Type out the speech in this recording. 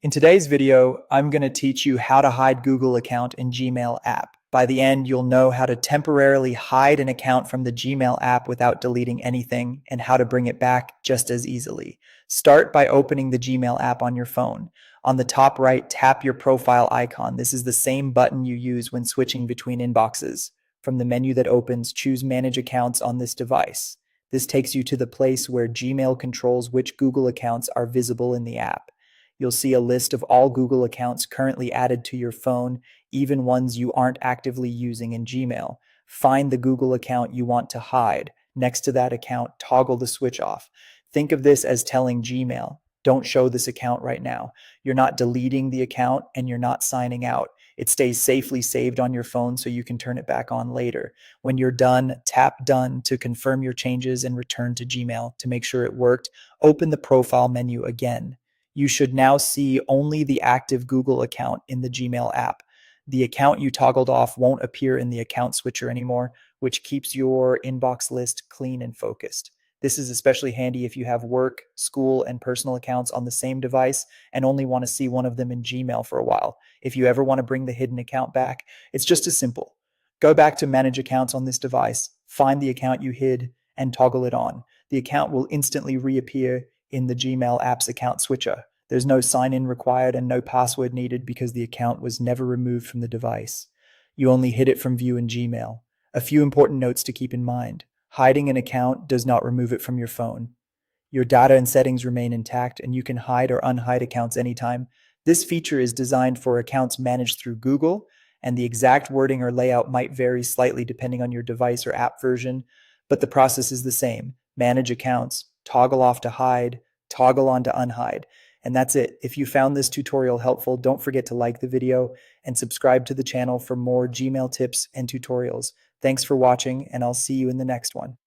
In today's video, I'm going to teach you how to hide Google account in Gmail app. By the end, you'll know how to temporarily hide an account from the Gmail app without deleting anything and how to bring it back just as easily. Start by opening the Gmail app on your phone. On the top right, tap your profile icon. This is the same button you use when switching between inboxes. From the menu that opens, choose Manage Accounts on this device. This takes you to the place where Gmail controls which Google accounts are visible in the app. You'll see a list of all Google accounts currently added to your phone, even ones you aren't actively using in Gmail. Find the Google account you want to hide. Next to that account, toggle the switch off. Think of this as telling Gmail, don't show this account right now. You're not deleting the account and you're not signing out. It stays safely saved on your phone so you can turn it back on later. When you're done, tap Done to confirm your changes and return to Gmail. To make sure it worked, open the profile menu again. You should now see only the active Google account in the Gmail app. The account you toggled off won't appear in the account switcher anymore, which keeps your inbox list clean and focused. This is especially handy if you have work, school, and personal accounts on the same device and only want to see one of them in Gmail for a while. If you ever want to bring the hidden account back, it's just as simple. Go back to Manage Accounts on this device, find the account you hid, and toggle it on. The account will instantly reappear in the Gmail app's account switcher. There's no sign in required and no password needed because the account was never removed from the device. You only hid it from view in Gmail. A few important notes to keep in mind. Hiding an account does not remove it from your phone. Your data and settings remain intact, and you can hide or unhide accounts anytime. This feature is designed for accounts managed through Google, and the exact wording or layout might vary slightly depending on your device or app version, but the process is the same. Manage accounts, toggle off to hide, toggle on to unhide. And that's it. If you found this tutorial helpful, don't forget to like the video and subscribe to the channel for more Gmail tips and tutorials. Thanks for watching, and I'll see you in the next one.